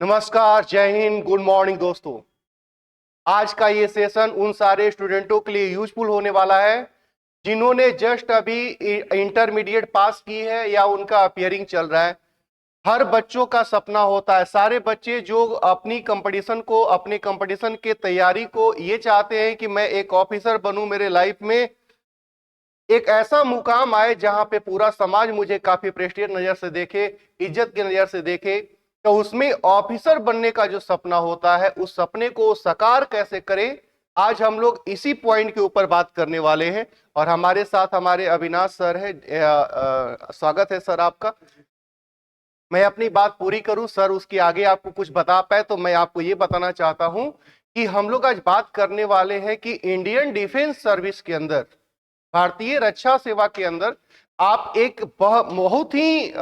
नमस्कार, जय Hind, good morning दोस्तों। आज का ये सेशन उन सारे स्टूडेंटों के लिए यूजफुल होने वाला है जिन्होंने जस्ट अभी इंटरमीडिएट पास की है या उनका अपियरिंग चल रहा है। हर बच्चों का सपना होता है, सारे बच्चे जो अपने कंपटीशन के तैयारी को ये चाहते हैं कि मैं एक ऑफिसर बनूं, मेरे लाइफ में एक ऐसा मुकाम आए जहां पे पूरा समाज मुझे काफी प्रेस्टिजियस नजर से देखे, इज्जत की नजर से देखे। तो उसमें ऑफिसर बनने का जो सपना होता है, उस सपने को साकार कैसे करें, आज हम लोग इसी पॉइंट के ऊपर बात करने वाले हैं। और हमारे साथ हमारे अविनाश सर है। स्वागत है सर आपका। मैं अपनी बात पूरी करूं सर, उसके आगे आपको कुछ बता पाए तो मैं आपको ये बताना चाहता हूं कि हम लोग आज बात करने वाले हैं कि इंडियन डिफेंस सर्विस के अंदर, भारतीय रक्षा सेवा के अंदर आप एक बहुत ही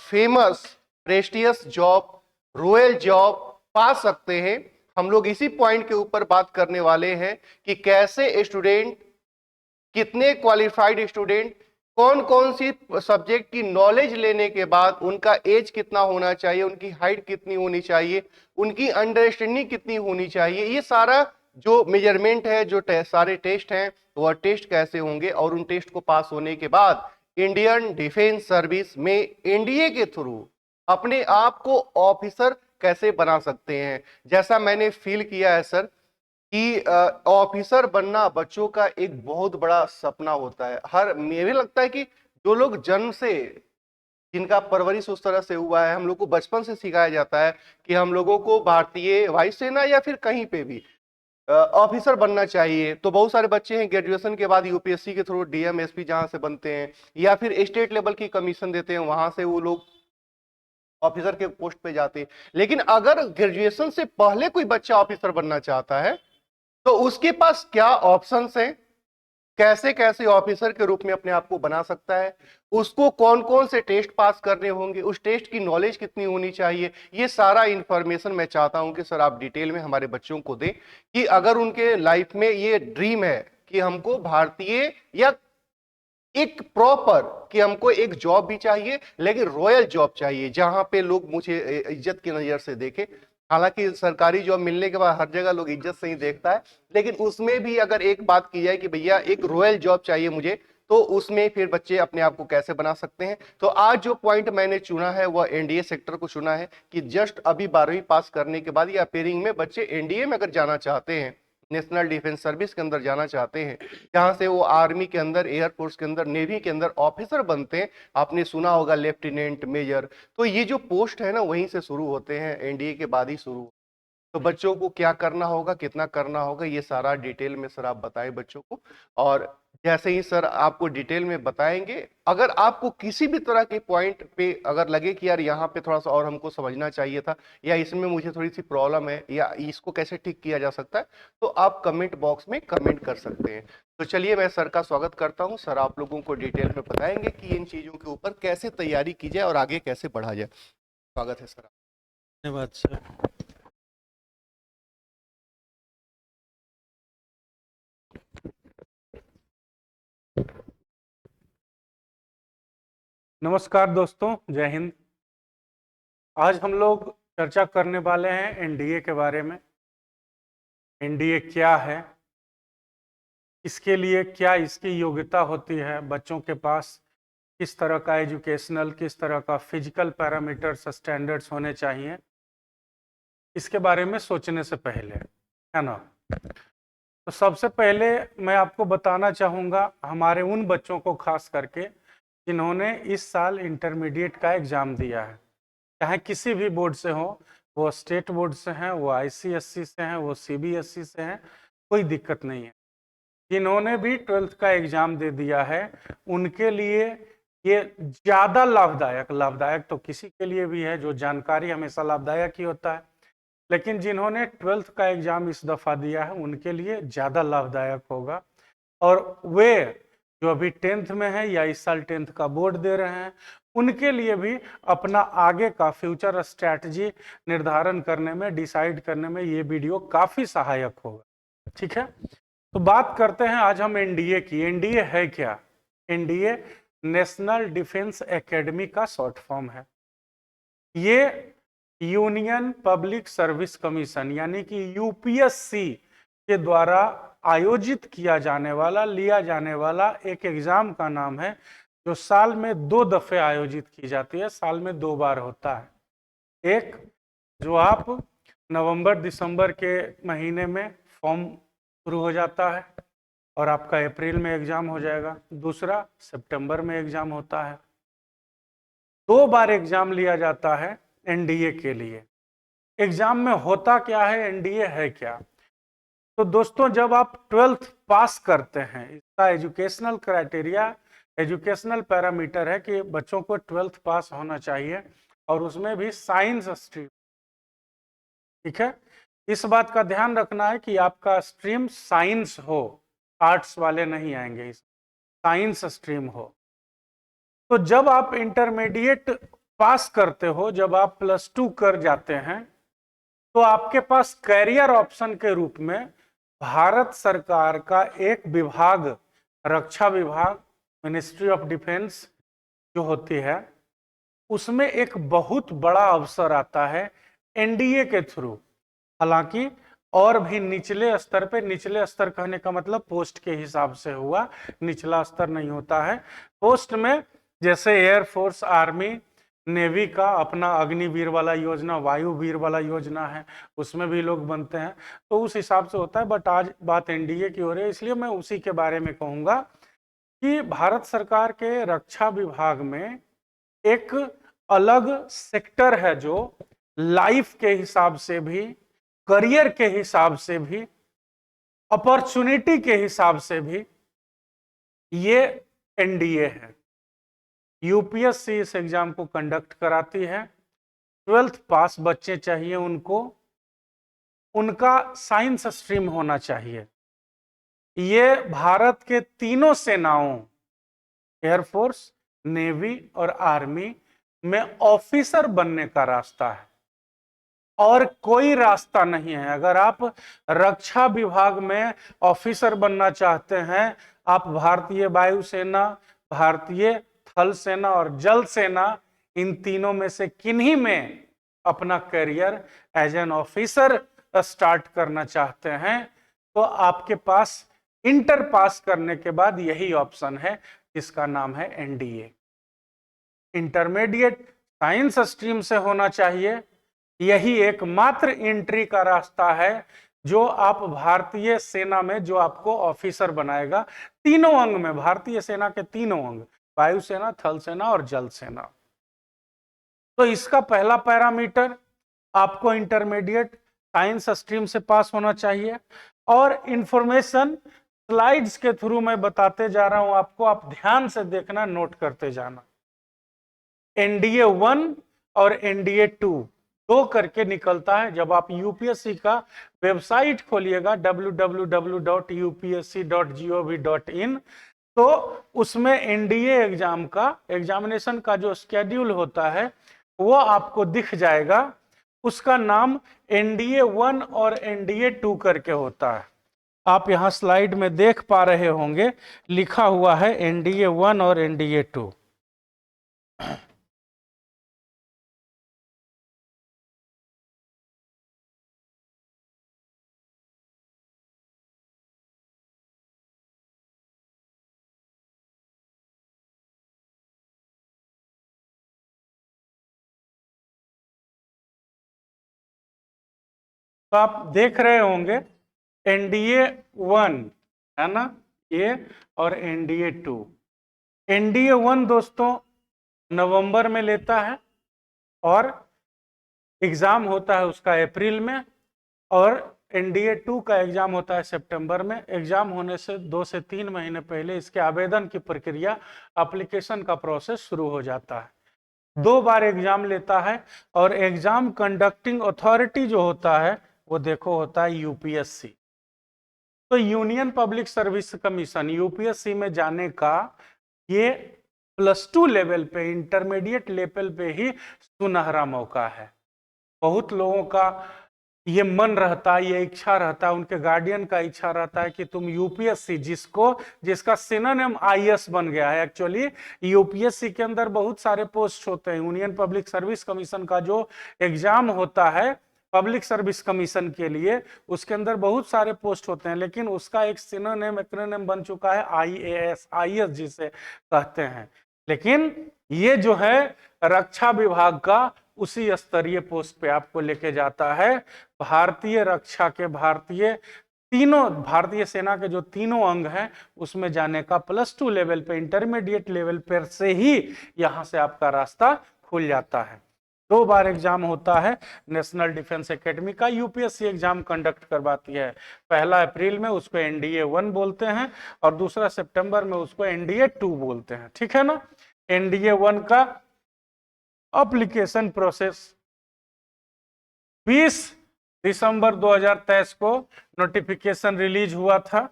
famous prestigious job, royal job पा सकते हैं। हम लोग इसी पॉइंट के ऊपर बात करने वाले हैं कि कैसे स्टूडेंट, कितने क्वालिफाइड स्टूडेंट, कौन कौन सी सब्जेक्ट की नॉलेज लेने के बाद उनका एज कितना होना चाहिए, उनकी हाइट कितनी होनी चाहिए, उनकी अंडरस्टैंडिंग कितनी होनी चाहिए, ये सारा जो मेजरमेंट है, जो सारे टेस्ट हैं, वह टेस्ट कैसे होंगे और उन टेस्ट को पास होने के बाद इंडियन डिफेंस सर्विस में एनडीए के थ्रू अपने आप को ऑफिसर कैसे बना सकते हैं। जैसा मैंने फील किया है सर कि ऑफिसर बनना बच्चों का एक बहुत बड़ा सपना होता है। हर मुझे भी लगता है कि जो लोग जन्म से, जिनका परवरिश उस तरह से हुआ है, हम लोग को बचपन से सिखाया जाता है कि हम लोगों को भारतीय वायुसेना या फिर कहीं पे भी ऑफिसर बनना चाहिए। तो बहुत सारे बच्चे हैं ग्रेजुएशन के बाद यूपीएससी के थ्रू डीएम एसपी जहां से बनते हैं या फिर स्टेट लेवल की कमीशन देते हैं, वहां से वो लोग ऑफिसर के पोस्ट पे जाते हैं। लेकिन अगर ग्रेजुएशन से पहले कोई बच्चा ऑफिसर बनना चाहता है तो उसके पास क्या ऑप्शंस हैं, कैसे कैसे ऑफिसर के रूप में अपने आप को बना सकता है, उसको कौन कौन से टेस्ट पास करने होंगे, उस टेस्ट की नॉलेज कितनी होनी चाहिए, ये सारा इंफॉर्मेशन मैं चाहता हूं कि सर आप डिटेल में हमारे बच्चों को दें कि अगर उनके लाइफ में ये ड्रीम है कि हमको भारतीय या एक प्रॉपर, कि हमको एक जॉब भी चाहिए लेकिन रॉयल जॉब चाहिए जहां पे लोग मुझे इज्जत की नजर से देखे। हालांकि सरकारी जॉब मिलने के बाद हर जगह लोग इज्जत से ही देखता है, लेकिन उसमें भी अगर एक बात की जाए कि भैया एक रॉयल जॉब चाहिए मुझे, तो उसमें फिर बच्चे अपने आप को कैसे बना सकते हैं। तो आज जो पॉइंट मैंने चुना है वह एनडीए सेक्टर को चुना है कि जस्ट अभी 12वीं पास करने के बाद या अपेयरिंग में बच्चे एनडीए में अगर जाना चाहते हैं, नेशनल डिफेंस सर्विस के अंदर जाना चाहते हैं, जहां से वो आर्मी के अंदर, एयरफोर्स के अंदर, नेवी के अंदर ऑफिसर बनते हैं। आपने सुना होगा लेफ्टिनेंट, मेजर, तो ये जो पोस्ट है ना वहीं से शुरू होते हैं, एनडीए के बाद ही शुरू। तो बच्चों को क्या करना होगा, कितना करना होगा, ये सारा डिटेल में सर आप बताएं बच्चों को। और जैसे ही सर आपको डिटेल में बताएंगे, अगर आपको किसी भी तरह के पॉइंट पे अगर लगे कि यार यहाँ पे थोड़ा सा और हमको समझना चाहिए था, या इसमें मुझे थोड़ी सी प्रॉब्लम है, या इसको कैसे ठीक किया जा सकता है, तो आप कमेंट बॉक्स में कमेंट कर सकते हैं। तो चलिए मैं सर का स्वागत करता हूँ। सर आप लोगों को डिटेल में बताएंगे कि इन चीजों के ऊपर कैसे तैयारी की जाए और आगे कैसे बढ़ा जाए। स्वागत है सर। धन्यवाद सर। नमस्कार दोस्तों, जय हिंद। आज हम लोग चर्चा करने वाले हैं एनडीए के बारे में। एनडीए क्या है, इसके लिए क्या इसकी योग्यता होती है, बच्चों के पास किस तरह का एजुकेशनल, किस तरह का फिजिकल पैरामीटर्स, स्टैंडर्ड्स होने चाहिए, इसके बारे में सोचने से पहले, है ना। तो सबसे पहले मैं आपको बताना चाहूँगा हमारे उन बच्चों को खास करके जिन्होंने इस साल इंटरमीडिएट का एग्ज़ाम दिया है, चाहे किसी भी बोर्ड से हो, वो स्टेट बोर्ड से हैं, वो आईसीएससी से हैं, वो सीबीएसई से हैं, कोई दिक्कत नहीं है। जिन्होंने भी 12th का एग्ज़ाम दे दिया है उनके लिए ये ज़्यादा लाभदायक तो किसी के लिए भी है, जो जानकारी हमेशा लाभदायक ही होता है, लेकिन जिन्होंने 12th का एग्ज़ाम इस दफ़ा दिया है उनके लिए ज़्यादा लाभदायक होगा। और वे जो अभी 10th में है या इस साल 10th का बोर्ड दे रहे हैं, उनके लिए भी अपना आगे का फ्यूचर स्ट्रैटेजी निर्धारण करने में, डिसाइड करने में ये वीडियो काफ़ी सहायक होगा। ठीक है, तो बात करते हैं आज हम एनडीए की। एनडीए है क्या? एनडीए नेशनल डिफेंस एकेडमी का शॉर्ट फॉर्म है। ये यूनियन पब्लिक सर्विस कमीशन यानी कि यूपीएससी के द्वारा आयोजित किया जाने वाला, लिया जाने वाला एक एग्जाम का नाम है, जो साल में 2 दफे आयोजित की जाती है, साल में 2 बार होता है। एक जो आप नवंबर दिसंबर के महीने में फॉर्म शुरू हो जाता है और आपका अप्रैल में एग्जाम हो जाएगा, दूसरा सितंबर में एग्जाम होता है। 2 बार एग्जाम लिया जाता है एनडीए के लिए। एग्जाम में होता क्या है, एनडीए है क्या? तो दोस्तों, जब आप 12th पास करते हैं, इसका एजुकेशनल क्राइटेरिया, एजुकेशनल पैरामीटर है कि बच्चों को 12th पास होना चाहिए और उसमें भी साइंस स्ट्रीम। ठीक है, इस बात का ध्यान रखना है कि आपका स्ट्रीम साइंस हो, आर्ट्स वाले नहीं आएंगे, इस साइंस स्ट्रीम हो। तो जब आप इंटरमीडिएट पास करते हो, जब आप +2 कर जाते हैं, तो आपके पास कैरियर ऑप्शन के रूप में भारत सरकार का एक विभाग, रक्षा विभाग, मिनिस्ट्री ऑफ डिफेंस जो होती है, उसमें एक बहुत बड़ा अवसर आता है एनडीए के थ्रू। हालांकि और भी निचले स्तर पे, निचले स्तर कहने का मतलब पोस्ट के हिसाब से हुआ, निचला स्तर नहीं होता है। पोस्ट में जैसे एयरफोर्स, आर्मी, नेवी का अपना अग्निवीर वाला योजना, वायुवीर वाला योजना है, उसमें भी लोग बनते हैं, तो उस हिसाब से होता है। बट आज बात एनडीए की हो रही है, इसलिए मैं उसी के बारे में कहूंगा कि भारत सरकार के रक्षा विभाग में एक अलग सेक्टर है जो लाइफ के हिसाब से भी, करियर के हिसाब से भी, अपॉर्चुनिटी के हिसाब से भी ये एनडीए है। यूपीएससी इस एग्जाम को कंडक्ट कराती है। 12th पास बच्चे चाहिए उनको, उनका साइंस स्ट्रीम होना चाहिए। ये भारत के तीनों सेनाओं, एयरफोर्स, नेवी और आर्मी में ऑफिसर बनने का रास्ता है और कोई रास्ता नहीं है। अगर आप रक्षा विभाग में ऑफिसर बनना चाहते हैं, आप भारतीय वायुसेना, भारतीय थल सेना और जल सेना, इन तीनों में से किन्हीं में अपना career as an officer start करना चाहते हैं, तो आपके पास इंटर पास करने के बाद यही ऑप्शन है, जिसका नाम है एनडीए। इंटरमीडिएट साइंस स्ट्रीम से होना चाहिए। यही एकमात्र एंट्री का रास्ता है जो आप भारतीय सेना में, जो आपको ऑफिसर बनाएगा। तीनों अंग में, भारतीय सेना के तीनों अंग, वायुसेना, थल सेना और जल सेना। तो इसका पहला पैरामीटर, आपको इंटरमीडिएट साइंस स्ट्रीम से पास होना चाहिए। और इंफॉर्मेशन स्लाइड्स के थ्रू मैं बताते जा रहा हूं आपको, आप ध्यान से देखना, नोट करते जाना। एनडीए 1 और एनडीए 2 दो करके निकलता है। जब आप यूपीएससी का वेबसाइट खोलिएगा www.upsc.gov.in, तो उसमें एनडीए एग्जाम का, एग्जामिनेशन का जो स्केड्यूल होता है वो आपको दिख जाएगा। उसका नाम एनडीए 1 और एनडीए 2 करके होता है। आप यहां स्लाइड में देख पा रहे होंगे, लिखा हुआ है एनडीए 1 और एनडीए 2। तो आप देख रहे होंगे एनडीए 1 है ना, ये, और एनडीए 2। एनडीए 1 दोस्तों नवंबर में लेता है और एग्जाम होता है उसका अप्रैल में, और एनडीए 2 का एग्जाम होता है सितंबर में। एग्जाम होने से 2 से 3 महीने पहले इसके आवेदन की प्रक्रिया, एप्लीकेशन का प्रोसेस शुरू हो जाता है। 2 बार एग्जाम लेता है और एग्जाम कंडक्टिंग अथॉरिटी जो होता है वो देखो होता है यूपीएससी। तो union public service commission, UPSC में जाने का ये +2 लेवल पे, इंटरमीडिएट लेवल पे ही सुनहरा मौका है। बहुत लोगों का ये मन रहता है, ये इच्छा रहता है, उनके गार्डियन का इच्छा रहता है कि तुम यूपीएससी, जिसका सिनोनिम आईएएस बन गया है। एक्चुअली यूपीएससी के अंदर बहुत सारे पोस्ट होते हैं। यूनियन पब्लिक सर्विस कमीशन का जो एग्जाम होता है पब्लिक सर्विस कमीशन के लिए, उसके अंदर बहुत सारे पोस्ट होते हैं, लेकिन उसका एक सिनोनिम एक्रोनिम बन चुका है आईएएस, आईएएस जिसे कहते हैं। लेकिन ये जो है रक्षा विभाग का उसी स्तरीय पोस्ट पे आपको लेके जाता है। भारतीय रक्षा के भारतीय सेना के जो तीनों अंग हैं उसमें जाने का +2 लेवल पे, इंटरमीडिएट लेवल पर से ही यहां से आपका रास्ता खुल जाता है। 2 बार एग्जाम होता है नेशनल डिफेंस एकेडमी का, यूपीएससी एग्जाम कंडक्ट करवाती है। पहला अप्रैल में उसको एनडीए 1 बोलते हैं और दूसरा सितंबर में उसको एनडीए 2 बोलते हैं, ठीक है ना। एनडीए 1 का एप्लीकेशन प्रोसेस 20 दिसंबर 2023 को नोटिफिकेशन रिलीज हुआ था।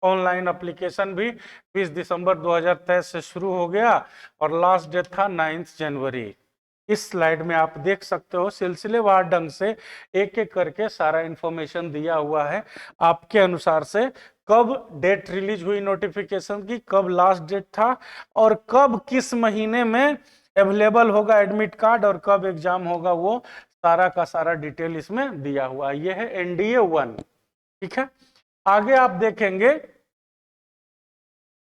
ऑनलाइन एप्लीकेशन भी 20 दिसंबर 2023 से शुरू हो गया और लास्ट डेट था 9 जनवरी। इस स्लाइड में आप देख सकते हो सिलसिलेवार ढंग से एक एक करके सारा इंफॉर्मेशन दिया हुआ है आपके अनुसार से, कब डेट रिलीज हुई नोटिफिकेशन की, कब लास्ट डेट था और कब किस महीने में अवेलेबल होगा एडमिट कार्ड और कब एग्जाम होगा, वो सारा का सारा डिटेल इसमें दिया हुआ है। ये है एनडीए 1, ठीक है। आगे आप देखेंगे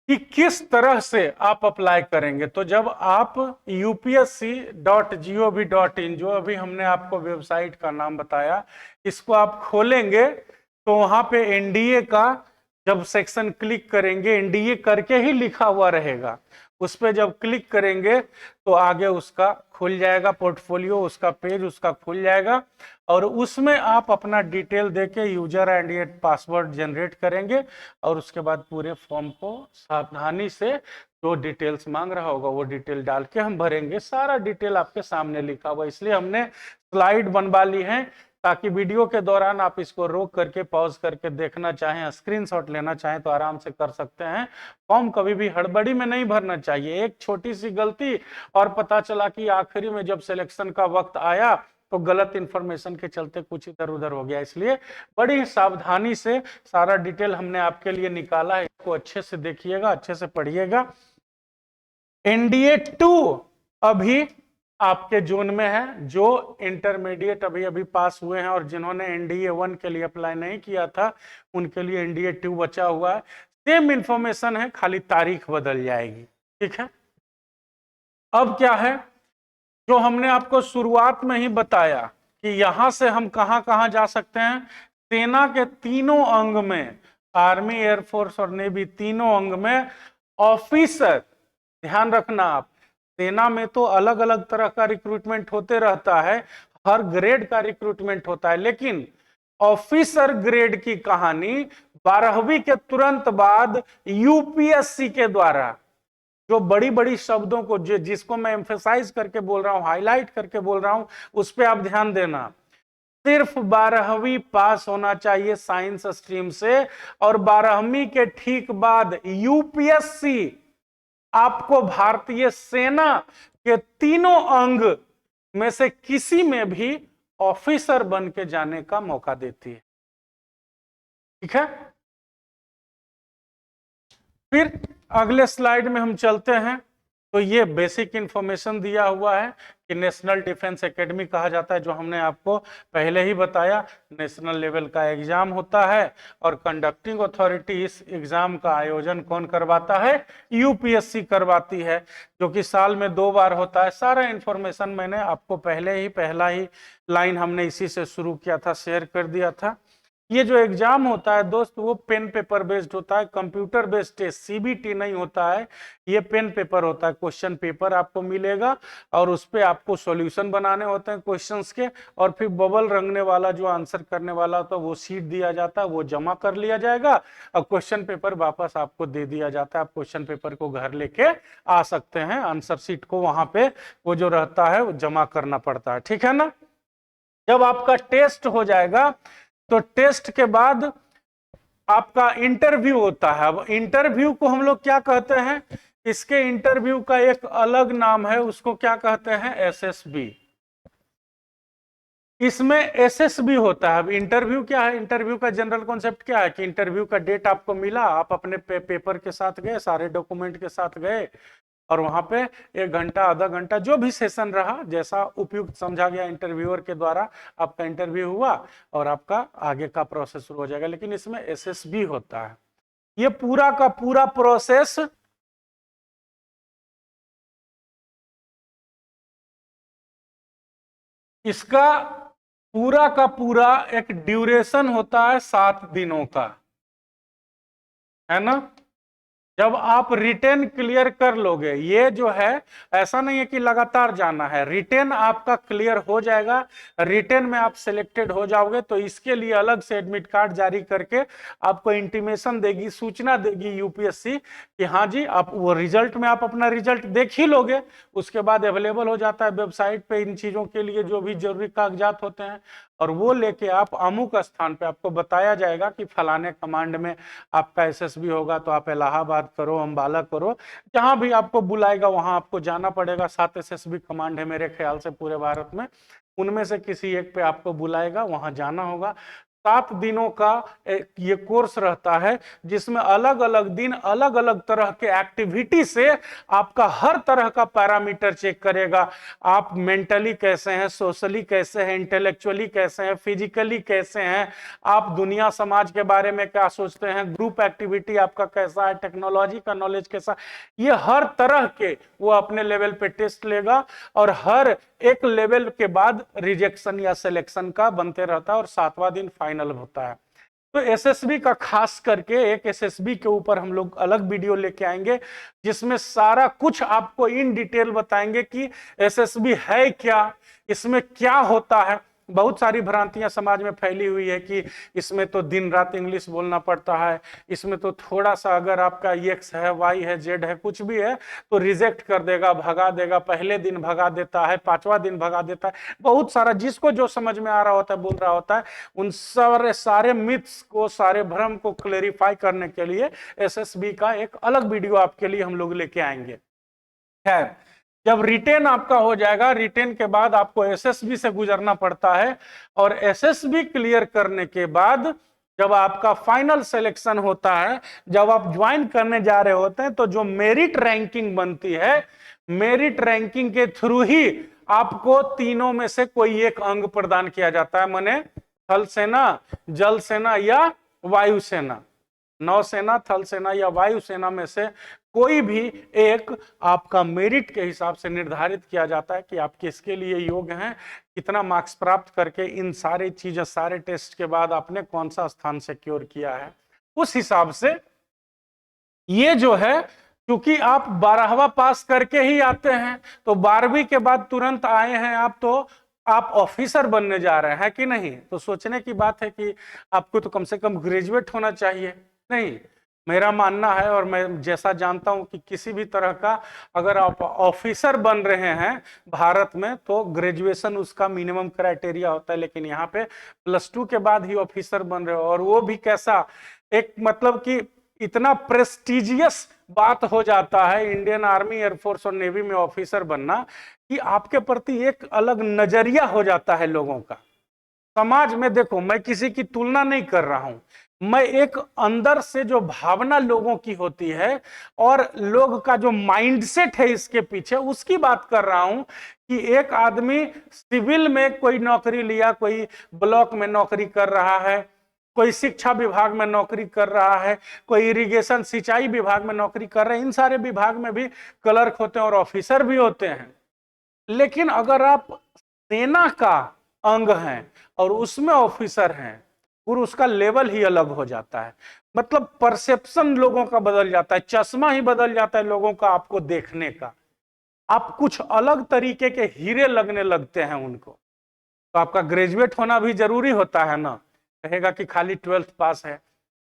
कि किस तरह से आप अप्लाई करेंगे। तो जब आप upsc.gov.in, जो अभी हमने आपको वेबसाइट का नाम बताया, इसको आप खोलेंगे तो वहां पे एनडीए का जब सेक्शन क्लिक करेंगे, एनडीए करके ही लिखा हुआ रहेगा, उस पर जब क्लिक करेंगे तो आगे उसका खुल जाएगा पोर्टफोलियो, उसका पेज उसका खुल जाएगा और उसमें आप अपना डिटेल देके यूजर आईडी पासवर्ड जनरेट करेंगे और उसके बाद पूरे फॉर्म को सावधानी से जो डिटेल्स मांग रहा होगा वो डिटेल डाल के हम भरेंगे। सारा डिटेल आपके सामने लिखा हुआ, इसलिए हमने स्लाइड बनवा ली है ताकि वीडियो के दौरान आप इसको रोक करके पॉज करके देखना चाहें, स्क्रीनशॉट लेना चाहें तो आराम से कर सकते हैं। फॉर्म कभी भी हड़बड़ी में नहीं भरना चाहिए। एक छोटी सी गलती और पता चला कि आखिरी में जब सिलेक्शन का वक्त आया तो गलत इंफॉर्मेशन के चलते कुछ इधर उधर हो गया, इसलिए बड़ी सावधानी से सारा डिटेल हमने आपके लिए निकाला है। इसको अच्छे से देखिएगा, अच्छे से पढ़िएगा। एनडीए 2 अभी आपके जोन में है, जो इंटरमीडिएट अभी पास हुए हैं और जिन्होंने एनडीए 1 के लिए अप्लाई नहीं किया था उनके लिए एनडीए 2 बचा हुआ है। सेम इंफॉर्मेशन है, खाली तारीख बदल जाएगी, ठीक है। अब क्या है, जो हमने आपको शुरुआत में ही बताया कि यहां से हम कहां कहां जा सकते हैं। सेना के तीनों अंग में, आर्मी, एयरफोर्स और नेवी, तीनों अंग में ऑफिसर, ध्यान रखना आप, सेना में तो अलग अलग तरह का रिक्रूटमेंट होते रहता है, हर ग्रेड का रिक्रूटमेंट होता है, लेकिन ऑफिसर ग्रेड की कहानी 12वीं के तुरंत बाद यूपीएससी के द्वारा जो बड़ी बड़ी शब्दों को जिसको मैं एम्फेसाइज करके बोल रहा हूं, हाईलाइट करके बोल रहा हूं, उस पर आप ध्यान देना। सिर्फ 12वीं पास होना चाहिए साइंस स्ट्रीम से और 12वीं के ठीक बाद यूपीएससी आपको भारतीय सेना के तीनों अंग में से किसी में भी ऑफिसर बन के जाने का मौका देती है, ठीक है। फिर अगले स्लाइड में हम चलते हैं तो ये बेसिक इंफॉर्मेशन दिया हुआ है कि नेशनल डिफेंस एकेडमी कहा जाता है, जो हमने आपको पहले ही बताया। नेशनल लेवल का एग्जाम होता है और कंडक्टिंग अथॉरिटी इस एग्जाम का आयोजन कौन करवाता है, यूपीएससी करवाती है, जो कि साल में 2 बार होता है। सारा इंफॉर्मेशन मैंने आपको पहला ही लाइन हमने इसी से शुरू किया था, शेयर कर दिया था। ये जो एग्जाम होता है दोस्त, वो पेन पेपर बेस्ड होता है, कंप्यूटर बेस्ड टेस्ट, सीबीटी नहीं होता है, ये पेन पेपर होता है। क्वेश्चन पेपर आपको मिलेगा और उस पर आपको सॉल्यूशन बनाने होते हैं क्वेश्चंस के, और फिर बबल रंगने वाला जो आंसर करने वाला होता है वो सीट दिया जाता है, वो जमा कर लिया जाएगा और क्वेश्चन पेपर वापस आपको दे दिया जाता है। आप क्वेश्चन पेपर को घर लेके आ सकते हैं, आंसर सीट को वहां पे वो जो रहता है वो जमा करना पड़ता है, ठीक है ना। जब आपका टेस्ट हो जाएगा तो टेस्ट के बाद आपका इंटरव्यू होता है। अब इंटरव्यू को हम लोग क्या कहते हैं, इसके इंटरव्यू का एक अलग नाम है, उसको क्या कहते हैं, एसएसबी। इसमें एसएसबी होता है। अब इंटरव्यू क्या है, इंटरव्यू का जनरल कॉन्सेप्ट क्या है कि इंटरव्यू का डेट आपको मिला, आप अपने पेपर के साथ गए, सारे डॉक्यूमेंट के साथ गए और वहां पे 1 घंटा आधा घंटा जो भी सेशन रहा, जैसा उपयुक्त समझा गया इंटरव्यूअर के द्वारा, आपका इंटरव्यू हुआ और आपका आगे का प्रोसेस शुरू हो जाएगा। लेकिन इसमें एसएसबी होता है। ये पूरा का पूरा प्रोसेस इसका पूरा का पूरा एक ड्यूरेशन होता है 7 दिनों का, है ना। जब आप रिटेन क्लियर कर लोगे, ये जो है ऐसा नहीं है कि लगातार जाना है, रिटेन आपका क्लियर हो जाएगा, रिटेन में आप सिलेक्टेड हो जाओगे तो इसके लिए अलग से एडमिट कार्ड जारी करके आपको इंटीमेशन देगी, सूचना देगी यूपीएससी कि हाँ जी आप वो रिजल्ट में आप अपना रिजल्ट देख ही लोगे। उसके बाद अवेलेबल हो जाता है वेबसाइट पे इन चीजों के लिए जो भी जरूरी कागजात होते हैं, और वो लेके आप अमुक स्थान पे आपको बताया जाएगा कि फलाने कमांड में आपका एसएसबी होगा, तो आप इलाहाबाद करो, अंबाला करो, जहां भी आपको बुलाएगा वहां आपको जाना पड़ेगा। 7 एसएसबी कमांड है मेरे ख्याल से पूरे भारत में, उनमें से किसी एक पे आपको बुलाएगा, वहां जाना होगा। 7 दिनों का ये कोर्स रहता है जिसमें अलग अलग दिन अलग अलग तरह के एक्टिविटी से आपका हर तरह का पैरामीटर चेक करेगा। आप मेंटली कैसे हैं, सोशली कैसे हैं, इंटेलेक्चुअली कैसे हैं, फिजिकली कैसे हैं, आप दुनिया समाज के बारे में क्या सोचते हैं, ग्रुप एक्टिविटी आपका कैसा है, टेक्नोलॉजी का नॉलेज कैसा, ये हर तरह के वो अपने लेवल पे टेस्ट लेगा और हर एक लेवल के बाद रिजेक्शन या सिलेक्शन का बनते रहता है और 7वां दिन फाइनल होता है। तो एसएसबी का खास करके एक एसएसबी के ऊपर हम लोग अलग वीडियो लेके आएंगे जिसमें सारा कुछ आपको इन डिटेल बताएंगे कि एसएसबी है क्या, इसमें क्या होता है। बहुत सारी भ्रांतियां समाज में फैली हुई है कि इसमें तो दिन रात इंग्लिश बोलना पड़ता है, इसमें तो थोड़ा सा अगर आपका एक्स है, वाई है, जेड है, कुछ भी है तो रिजेक्ट कर देगा, भगा देगा, पहले दिन भगा देता है, 5वां दिन भगा देता है। बहुत सारा जिसको जो समझ में आ रहा होता है बोल रहा होता है। उन सारे मिथ्स को, सारे भ्रम को क्लेरिफाई करने के लिए एसएसबी का एक अलग वीडियो आपके लिए हम लोग लेके आएंगे। खैर, जब रिटेन आपका हो जाएगा, रिटेन के बाद आपको एसएसबी से गुजरना पड़ता है और एसएसबी क्लियर करने के बाद जब आपका फाइनल सिलेक्शन होता है, जब आप ज्वाइन करने जा रहे होते हैं, तो जो मेरिट रैंकिंग बनती है, मेरिट रैंकिंग के थ्रू ही आपको तीनों में से कोई एक अंग प्रदान किया जाता है। माने थल सेना, जल सेना या वायुसेना, नौसेना, थल सेना या वायुसेना में से कोई भी एक आपका मेरिट के हिसाब से निर्धारित किया जाता है कि आप किसके लिए योग्य हैं, कितना मार्क्स प्राप्त करके इन सारी चीजें, सारे टेस्ट के बाद आपने कौन सा स्थान सिक्योर किया है। उस हिसाब से ये जो है, क्योंकि आप 12वां पास करके ही आते हैं, तो 12वीं के बाद तुरंत आए हैं आप, तो आप ऑफिसर बनने जा रहे हैं कि नहीं, तो सोचने की बात है कि आपको तो कम से कम ग्रेजुएट होना चाहिए। नहीं, मेरा मानना है और मैं जैसा जानता हूं कि किसी भी तरह का अगर आप ऑफिसर बन रहे हैं भारत में तो ग्रेजुएशन उसका मिनिमम क्राइटेरिया होता है, लेकिन यहाँ पे +2 के बाद ही ऑफिसर बन रहे हो, और वो भी कैसा, एक मतलब कि इतना प्रेस्टिजियस बात हो जाता है इंडियन आर्मी, एयरफोर्स और नेवी में ऑफिसर बनना कि आपके प्रति एक अलग नजरिया हो जाता है लोगों का समाज में। देखो, मैं किसी की तुलना नहीं कर रहा हूं, मैं एक अंदर से जो भावना लोगों की होती है और लोग का जो माइंडसेट है इसके पीछे, उसकी बात कर रहा हूं कि एक आदमी सिविल में कोई नौकरी लिया, कोई ब्लॉक में नौकरी कर रहा है, कोई शिक्षा विभाग में नौकरी कर रहा है, कोई इरिगेशन सिंचाई विभाग में नौकरी कर रहे हैं, इन सारे विभाग में भी क्लर्क होते हैं और ऑफिसर भी होते हैं। लेकिन अगर आप सेना का अंग हैं और उसमें ऑफिसर हैं, और उसका लेवल ही अलग हो जाता है, मतलब परसेप्शन लोगों का बदल जाता है, चश्मा ही बदल जाता है लोगों का आपको देखने का, आप कुछ अलग तरीके के हीरे लगने लगते हैं उनको। तो आपका ग्रेजुएट होना भी जरूरी होता है ना, कहेगा कि खाली 12th पास है,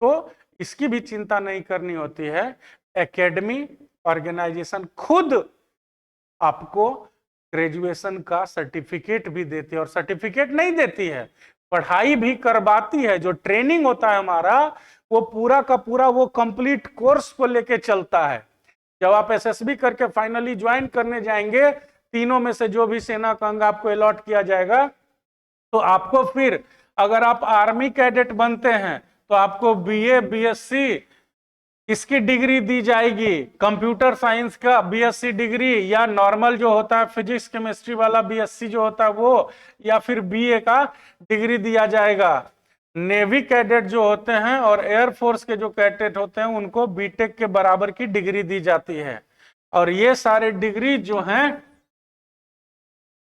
तो इसकी भी चिंता नहीं करनी होती है। एकेडमी, ऑर्गेनाइजेशन खुद आपको ग्रेजुएशन का सर्टिफिकेट भी देती है, और सर्टिफिकेट नहीं देती है, पढ़ाई भी करवाती है। जो ट्रेनिंग होता है हमारा, वो पूरा का पूरा वो कंप्लीट कोर्स को लेके चलता है। जब आप एसएसबी करके फाइनली ज्वाइन करने जाएंगे, तीनों में से जो भी सेना का अंग आपको अलॉट किया जाएगा, तो आपको फिर अगर आप आर्मी कैडेट बनते हैं तो आपको बीए बीएससी इसकी डिग्री दी जाएगी, कंप्यूटर साइंस का बीएससी डिग्री, या नॉर्मल जो होता है फिजिक्स केमिस्ट्री वाला बीएससी जो होता है वो, या फिर बीए का डिग्री दिया जाएगा। नेवी कैडेट जो होते हैं और एयरफोर्स के जो कैडेट होते हैं उनको बीटेक के बराबर की डिग्री दी जाती है। और ये सारे डिग्री जो हैं,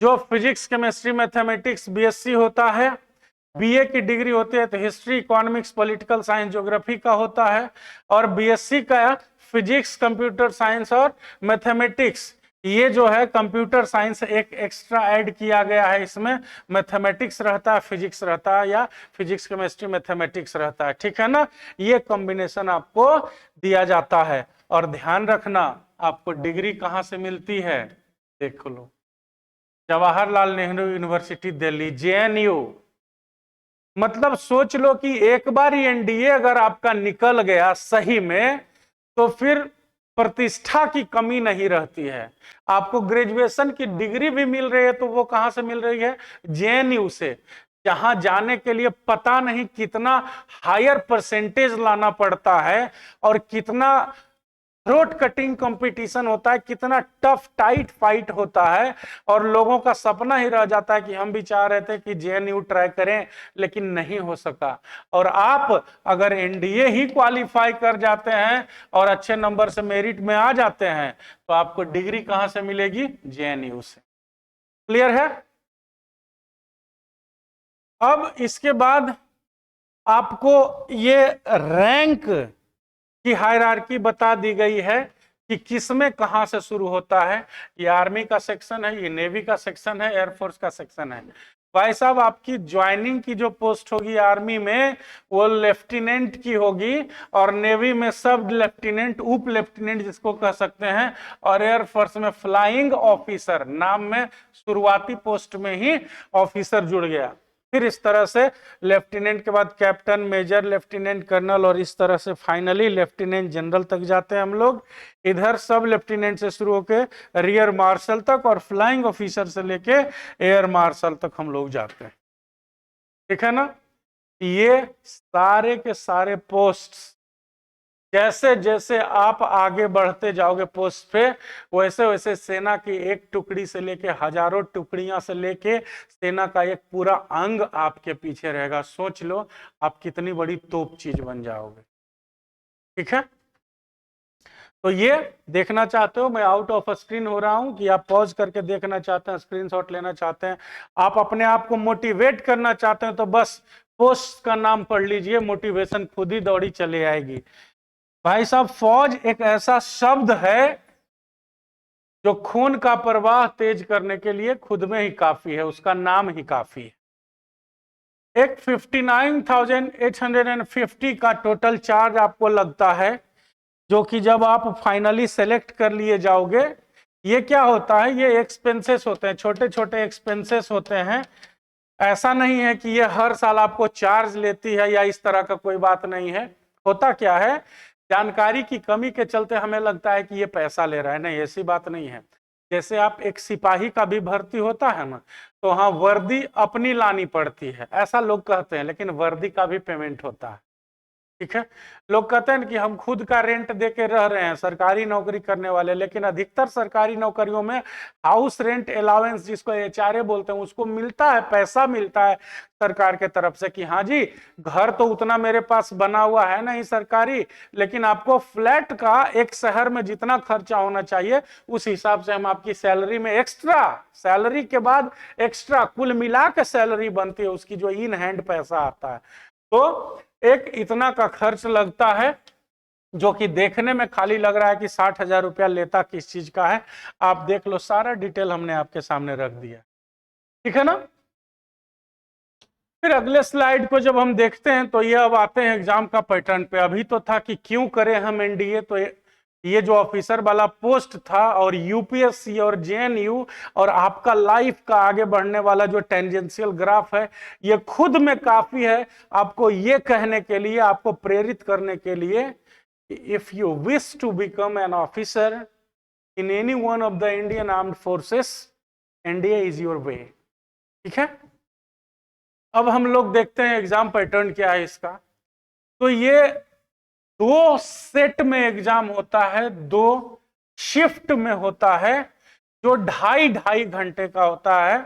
जो फिजिक्स केमिस्ट्री मैथमेटिक्स बीएससी होता है, बीए की डिग्री होती है तो history economics political science geography का होता है, और बीएससी का फिजिक्स कंप्यूटर साइंस और मैथमेटिक्स, ये जो है कंप्यूटर साइंस एक एक्स्ट्रा ऐड किया गया है, इसमें मैथमेटिक्स रहता है, फिजिक्स रहता है, या फिजिक्स केमिस्ट्री मैथमेटिक्स रहता है, ठीक है ना। ये कॉम्बिनेशन आपको दिया जाता है। और ध्यान रखना आपको डिग्री कहां से मिलती है, देख लो, जवाहरलाल नेहरू यूनिवर्सिटी दिल्ली, जेएनयू। मतलब सोच लो कि एक बार एनडीए अगर आपका निकल गया सही में तो फिर प्रतिष्ठा की कमी नहीं रहती है। आपको ग्रेजुएशन की डिग्री भी मिल रही है तो वो कहां से मिल रही है, जेएनयू से, जहां जाने के लिए पता नहीं कितना हायर परसेंटेज लाना पड़ता है और कितना थ्रोट कटिंग कंपटीशन होता है, कितना टफ टाइट फाइट होता है, और लोगों का सपना ही रह जाता है कि हम भी चाह रहे थे कि जेएनयू ट्राई करें लेकिन नहीं हो सका। और आप अगर एनडीए ही क्वालिफाई कर जाते हैं और अच्छे नंबर से मेरिट में आ जाते हैं तो आपको डिग्री कहां से मिलेगी, जेएनयू से। क्लियर है। अब इसके बाद आपको ये रैंक की हायरार्की बता दी गई है कि किसमें कहां से शुरू होता है। ये आर्मी का सेक्शन है, ये नेवी का सेक्शन है, एयरफोर्स का सेक्शन है। भाई साहब, आपकी ज्वाइनिंग की जो पोस्ट होगी आर्मी में वो लेफ्टिनेंट की होगी, और नेवी में सब लेफ्टिनेंट, उप लेफ्टिनेंट जिसको कह सकते हैं, और एयरफोर्स में फ्लाइंग ऑफिसर, नाम में शुरुआती पोस्ट में ही ऑफिसर जुड़ गया। फिर इस तरह से लेफ्टिनेंट के बाद कैप्टन, मेजर, लेफ्टिनेंट कर्नल, और इस तरह से फाइनली लेफ्टिनेंट जनरल तक जाते हैं हम लोग। इधर सब लेफ्टिनेंट से शुरू होके रियर मार्शल तक, और फ्लाइंग ऑफिसर से लेके एयर मार्शल तक हम लोग जाते हैं, ठीक है ना। ये सारे के सारे पोस्ट जैसे जैसे आप आगे बढ़ते जाओगे पोस्ट पे, वैसे वैसे सेना की एक टुकड़ी से लेके हजारों टुकड़ियां से लेके सेना का एक पूरा अंग आपके पीछे रहेगा। सोच लो आप कितनी बड़ी तोप चीज बन जाओगे, ठीक है। तो ये देखना चाहते हो, मैं आउट ऑफ स्क्रीन हो रहा हूं कि आप पॉज करके देखना चाहते हैं, स्क्रीनशॉट लेना चाहते हैं, आप अपने आप को मोटिवेट करना चाहते हैं, तो बस पोस्ट का नाम पढ़ लीजिए, मोटिवेशन खुद ही दौड़ी चले आएगी। भाई साहब, फौज एक ऐसा शब्द है जो खून का प्रवाह तेज करने के लिए खुद में ही काफी है, उसका नाम ही काफी है। एक 59,850 का टोटल चार्ज आपको लगता है, जो कि जब आप फाइनली सेलेक्ट कर लिए जाओगे, ये क्या होता है, ये एक्सपेंसेस होते हैं, छोटे छोटे एक्सपेंसेस होते हैं। ऐसा नहीं है कि ये हर साल आपको चार्ज लेती है या इस तरह का कोई बात नहीं है। होता क्या है, जानकारी की कमी के चलते हमें लगता है कि ये पैसा ले रहा है, नहीं, ऐसी बात नहीं है। जैसे आप एक सिपाही का भी भर्ती होता है ना, तो हाँ वर्दी अपनी लानी पड़ती है, ऐसा लोग कहते हैं, लेकिन वर्दी का भी पेमेंट होता है, ठीक है। लोग कहते हैं कि हम खुद का रेंट दे के रह रहे हैं, सरकारी नौकरी करने वाले, लेकिन अधिकतर सरकारी नौकरियों में हाउस रेंट अलाउंस, जिसको एचआरए बोलते हैं, उसको मिलता है, पैसा मिलता है सरकार के तरफ से कि हाँ जी, घर तो उतना मेरे पास बना हुआ है नहीं सरकारी, लेकिन आपको फ्लैट का एक शहर में जितना खर्चा होना चाहिए उस हिसाब से हम आपकी सैलरी में एक्स्ट्रा, सैलरी के बाद एक्स्ट्रा कुल मिला के सैलरी बनती है, उसकी जो इन हैंड पैसा आता है। तो एक इतना का खर्च लगता है, जो कि देखने में खाली लग रहा है कि 60,000 रुपया लेता किस चीज का है। आप देख लो, सारा डिटेल हमने आपके सामने रख दिया, ठीक है ना। फिर अगले स्लाइड को जब हम देखते हैं तो ये अब आते हैं एग्जाम का पैटर्न पे। अभी तो था कि क्यों करें हम एनडीए, तो ये जो ऑफिसर वाला पोस्ट था, और यूपीएससी और जेएनयू और आपका लाइफ का आगे बढ़ने वाला जो टेंजेंशियल ग्राफ है, ये खुद में काफी है आपको ये कहने के लिए, आपको प्रेरित करने के लिए, if you wish to become an officer in any one of the Indian armed forces, NDA is your way, ठीक है। अब हम लोग देखते हैं एग्जाम पैटर्न क्या है इसका। तो ये 2 सेट में एग्जाम होता है, 2 शिफ्ट में होता है, जो 2.5 घंटे का होता है।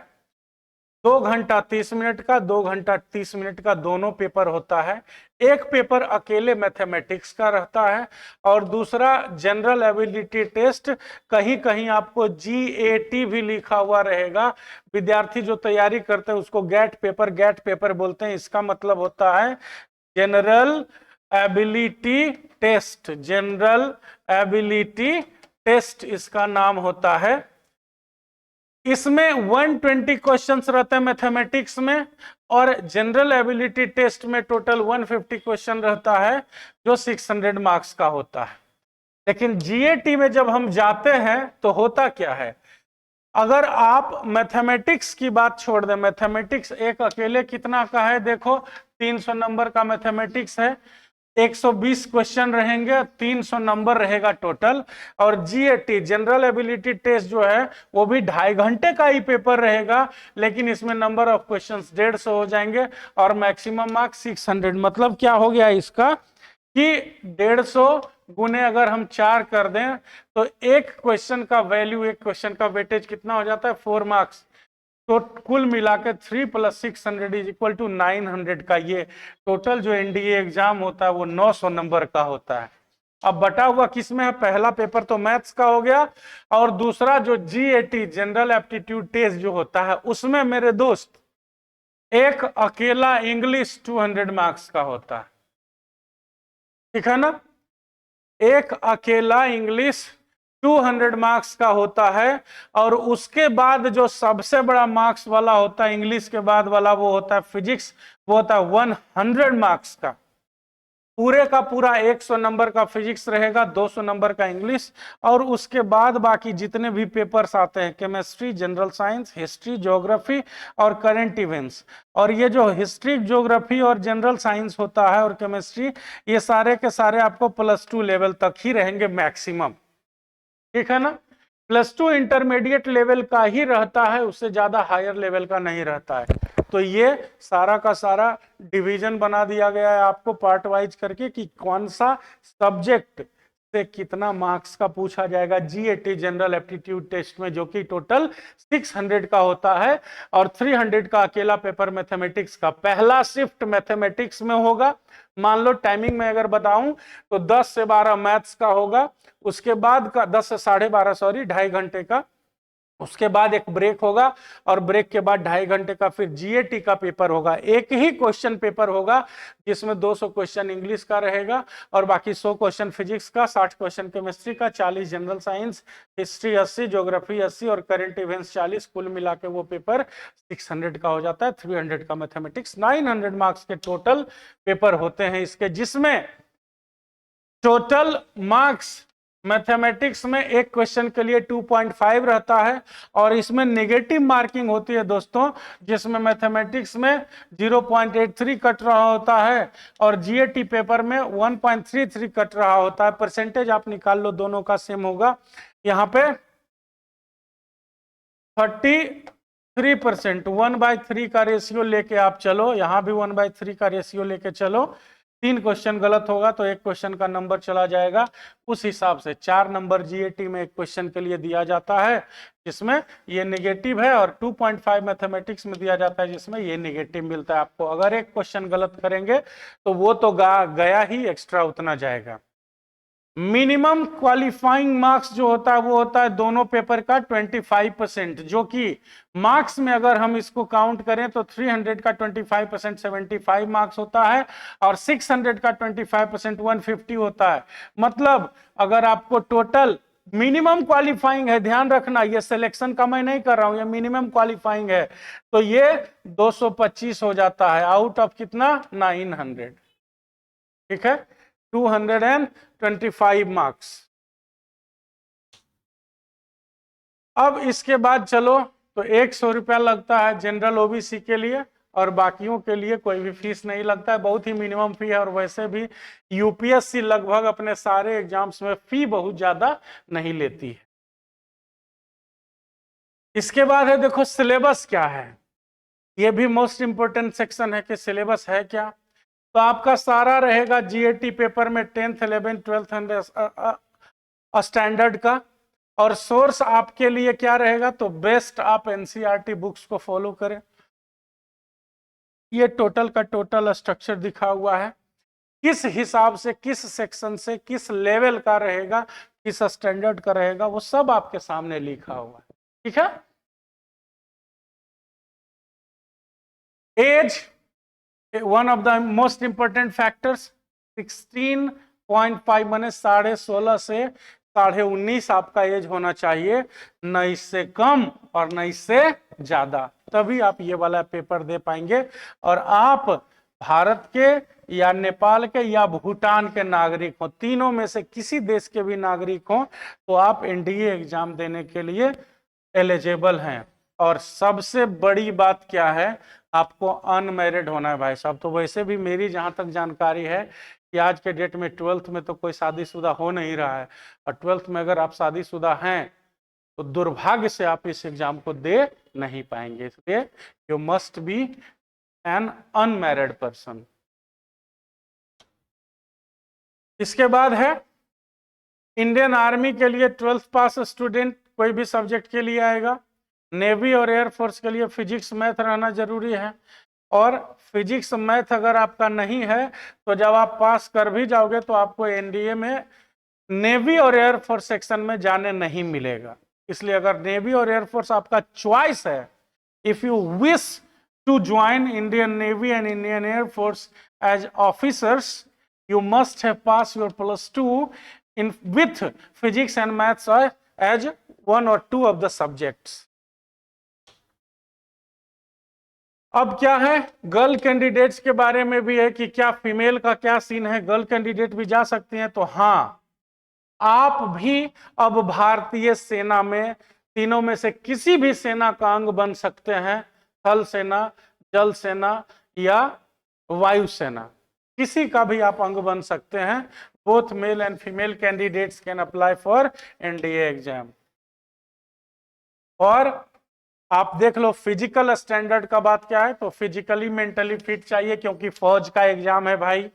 2 घंटा 30 मिनट का, 2 घंटा 30 मिनट का दोनों पेपर होता है। एक पेपर अकेले मैथमेटिक्स का रहता है और दूसरा जनरल एबिलिटी टेस्ट। कहीं कहीं आपको GAT भी लिखा हुआ रहेगा। विद्यार्थी जो तैयारी करते हैं उसको गैट पेपर बोलते हैं। इसका मतलब होता है general ability test, general ability test इसका नाम होता है। इसमें 120 क्वेश्चंस रहते हैं मैथमेटिक्स में, और जनरल एबिलिटी टेस्ट में टोटल 150 क्वेश्चन रहता है, जो 600 मार्क्स का होता है। लेकिन GAT में जब हम जाते हैं तो होता क्या है, अगर आप मैथमेटिक्स की बात छोड़ दें, मैथमेटिक्स एक अकेले कितना का है, देखो 300 नंबर का मैथमेटिक्स है, 120 क्वेश्चन रहेंगे, 300 नंबर रहेगा टोटल। और GAT जनरल एबिलिटी टेस्ट जो है वो भी 2.5 घंटे का ही पेपर रहेगा, लेकिन इसमें नंबर ऑफ क्वेश्चंस 150 हो जाएंगे और मैक्सिमम मार्क्स 600। मतलब क्या हो गया इसका कि 150 गुने अगर हम 4 कर दें तो एक क्वेश्चन का वैल्यू, एक क्वेश्चन का वेटेज कितना हो जाता है, 4 मार्क्स। तो कुल मिलाकर 3 + 600 = 900 का ये टोटल जो NDA एग्जाम होता है वो 900 नंबर का होता है। अब बटा हुआ किसमें है, पहला पेपर तो मैथ्स का हो गया, और दूसरा जो GAT जनरल एप्टीट्यूड टेस्ट जो होता है उसमें मेरे दोस्त एक अकेला इंग्लिश 200 मार्क्स का होता है। ठीक है ना, एक अकेला इंग्लिश 200 मार्क्स का होता है। और उसके बाद जो सबसे बड़ा मार्क्स वाला होता है इंग्लिश के बाद वाला, वो होता है फिजिक्स, वो होता है 100 मार्क्स का। पूरे का पूरा 100 नंबर का फिजिक्स रहेगा, 200 नंबर का इंग्लिश, और उसके बाद बाकी जितने भी पेपर्स आते हैं, chemistry, general science, history, geography और करंट इवेंट्स। और ये जो हिस्ट्री, ज्योग्राफी और जनरल साइंस होता है और केमिस्ट्री, ये सारे के सारे आपको +2 लेवल तक ही रहेंगे मैक्सिमम। ठीक है ना, +2 इंटरमीडिएट लेवल का ही रहता है, उससे ज्यादा हायर लेवल का नहीं रहता है। तो ये सारा का सारा डिवीजन बना दिया गया है आपको पार्ट वाइज करके कि कौन सा सब्जेक्ट से कितना मार्क्स का पूछा जाएगा GAT जनरल एप्टीट्यूड टेस्ट में, जो कि टोटल 600 का होता है। और 300 का अकेला पेपर मैथमेटिक्स का। पहला शिफ्ट मैथमेटिक्स में होगा, मान लो टाइमिंग में अगर बताऊं तो 10 से 12 मैथ्स का होगा, उसके बाद का 10 से 12.5 सॉरी 2.5 घंटे का, उसके बाद एक ब्रेक होगा, और ब्रेक के बाद 2.5 घंटे का फिर GAT का पेपर होगा। एक ही क्वेश्चन पेपर होगा जिसमें 200 क्वेश्चन इंग्लिश का रहेगा और बाकी 100 क्वेश्चन फिजिक्स का, 60 क्वेश्चन केमिस्ट्री का, 40 जनरल साइंस, हिस्ट्री 80, ज्योग्राफी 80 और करंट इवेंट्स 40। कुल मिला के वो पेपर 600 का हो जाता है। 300 का मैथमेटिक्स, 900 मार्क्स के टोटल पेपर होते हैं इसके, जिसमें टोटल मार्क्स मैथमेटिक्स में एक क्वेश्चन के लिए 2.5 रहता है, और इसमें नेगेटिव मार्किंग होती है दोस्तों, जिसमें मैथमेटिक्स में 0.83 कट रहा होता है और GAT पेपर में 1.33 कट रहा होता है। परसेंटेज आप निकाल लो, दोनों का सेम होगा। यहाँ पे 33%, 1/3 का रेशियो लेके आप चलो, यहाँ भी 1/3 का रेशियो लेके चलो। 3 क्वेश्चन गलत होगा तो 1 क्वेश्चन का नंबर चला जाएगा। उस हिसाब से 4 नंबर GAT में एक क्वेश्चन के लिए दिया जाता है, जिसमें ये नेगेटिव है, और 2.5 मैथमेटिक्स में दिया जाता है, जिसमें ये नेगेटिव मिलता है आपको। अगर एक क्वेश्चन गलत करेंगे तो वो तो गया ही, एक्स्ट्रा उतना जाएगा। मिनिमम क्वालिफाइंग मार्क्स जो होता है वो होता है दोनों पेपर का 25%, जो कि मार्क्स में अगर हम इसको काउंट करें तो 300 का 25% 75 मार्क्स होता है, और 600 का 25% 150 होता है। मतलब अगर आपको टोटल मिनिमम क्वालिफाइंग है, ध्यान रखना ये सिलेक्शन का मैं नहीं कर रहा हूं, ये मिनिमम क्वालिफाइंग है, तो ये 225 हो जाता है आउट ऑफ कितना, 900। ठीक है, 225 मार्क्स। अब इसके बाद चलो, तो 100 रुपया लगता है जनरल OBC के लिए, और बाकियों के लिए कोई भी फीस नहीं लगता है, बहुत ही मिनिमम फी है। और वैसे भी UPSC लगभग अपने सारे एग्जाम्स में फी बहुत ज्यादा नहीं लेती है। इसके बाद है देखो सिलेबस क्या है। ये भी मोस्ट इंपोर्टेंट सेक्शन है कि सिलेबस है क्या। तो आपका सारा रहेगा जीएटी पेपर में 10th 11th 12th स्टैंडर्ड का। और सोर्स आपके लिए क्या रहेगा, तो बेस्ट आप एनसीईआरटी बुक्स को फॉलो करें। ये टोटल का टोटल स्ट्रक्चर दिखा हुआ है, किस हिसाब से, किस सेक्शन से, किस लेवल का रहेगा, किस स्टैंडर्ड का रहेगा, वो सब आपके सामने लिखा हुआ है। ठीक है। As one of the most important factors. 16.5 माने 16.5 से 19.5 आपका एज होना चाहिए, न इससे कम और न इससे ज्यादा, तभी आप ये वाला पेपर दे पाएंगे। और आप भारत के या नेपाल के या भूटान के नागरिक हो, तीनों में से किसी देश के भी नागरिक हो, तो आप एनडीए एग्जाम देने के लिए एलिजिबल हैं। और सबसे बड़ी बात क्या है, आपको अनमैरिड होना है भाई साहब। तो वैसे भी मेरी जहां तक जानकारी है कि आज के डेट में 12th में तो कोई शादीशुदा हो नहीं रहा है, और 12th में अगर आप शादीशुदा हैं तो दुर्भाग्य से आप इस एग्जाम को दे नहीं पाएंगे। इसलिए you must be an unmarried person. इसके बाद है इंडियन आर्मी के लिए 12th पास स्टूडेंट कोई भी सब्जेक्ट के लिए आएगा। नेवी और एयरफोर्स के लिए फिजिक्स मैथ रहना जरूरी है। और फिजिक्स मैथ अगर आपका नहीं है तो जब आप पास कर भी जाओगे तो आपको एनडीए में नेवी और एयरफोर्स सेक्शन में जाने नहीं मिलेगा। इसलिए अगर नेवी और एयरफोर्स आपका चॉइस है, if you wish to join Indian navy and Indian air force as officers, you must have passed your +2 in with physics and maths as one or two of the subjects. अब क्या है, girl candidates के बारे में भी है कि क्या फीमेल का क्या सीन है, गर्ल कैंडिडेट भी जा सकती हैं। तो हाँ, आप भी अब भारतीय सेना में तीनों में से किसी भी सेना का अंग बन सकते हैं, थल सेना, जल सेना या वायुसेना, किसी का भी आप अंग बन सकते हैं। Both male and female candidates can apply for NDA exam. और आप देख लो फिजिकल स्टैंडर्ड का बात क्या है, तो फिजिकली मेंटली फिट चाहिए क्योंकि फौज का एग्जाम है भाई।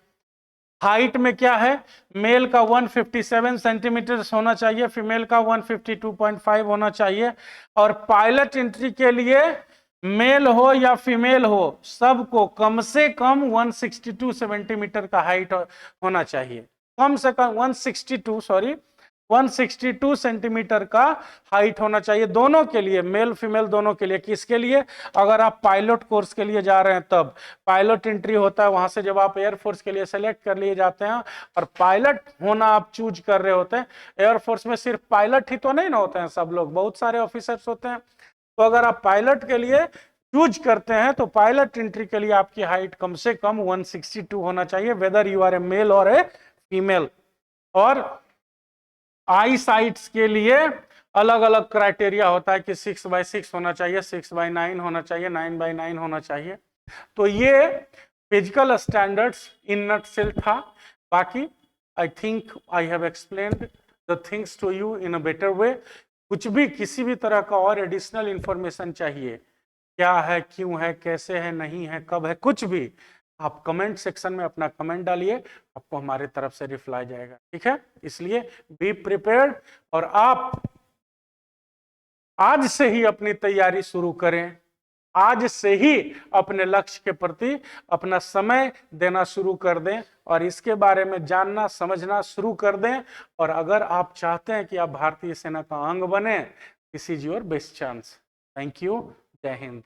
हाइट में क्या है, मेल का 157 सेंटीमीटर होना चाहिए, फीमेल का 152.5 होना चाहिए। और पायलट एंट्री के लिए मेल हो या फीमेल हो, सबको कम से कम 162 सेंटीमीटर का हाइट होना चाहिए। कम से कम 162 सेंटीमीटर का हाइट होना चाहिए दोनों के लिए, मेल फीमेल दोनों के लिए। किसके लिए, अगर आप पायलट कोर्स के लिए जा रहे हैं तब पायलट एंट्री होता है, वहां से जब आप एयरफोर्स के लिए सेलेक्ट कर लिए जाते हैं और पायलट होना आप चूज कर रहे होते हैं। एयरफोर्स में सिर्फ पायलट ही तो नहीं ना होते हैं, सब लोग, बहुत सारे ऑफिसर्स होते हैं। तो अगर आप पायलट के लिए चूज करते हैं तो पायलट एंट्री के लिए आपकी हाइट कम से कम 162 होना चाहिए, whether you are a male और ए फीमेल। और आई साइट्स के लिए अलग अलग क्राइटेरिया होता है कि 6x6 होना चाहिए, 6x9 होना चाहिए, 9x9 होना चाहिए। तो ये फिजिकल स्टैंडर्ड्स इन नटसेल था। बाकी I think I have explained the things to you in a better way. कुछ भी किसी भी तरह का और एडिशनल इंफॉर्मेशन चाहिए, क्या है, क्यों है, कैसे है, नहीं है, कब है, कुछ भी आप कमेंट सेक्शन में अपना कमेंट डालिए, आपको हमारे तरफ से रिप्लाई जाएगा। ठीक है, इसलिए बी प्रिपेयर्ड और आप आज से ही अपनी तैयारी शुरू करें, आज से ही अपने लक्ष्य के प्रति अपना समय देना शुरू कर दें और इसके बारे में जानना समझना शुरू कर दें। और अगर आप चाहते हैं कि आप भारतीय सेना का अंग बने, this is your best chance. Thank you, जय हिंद।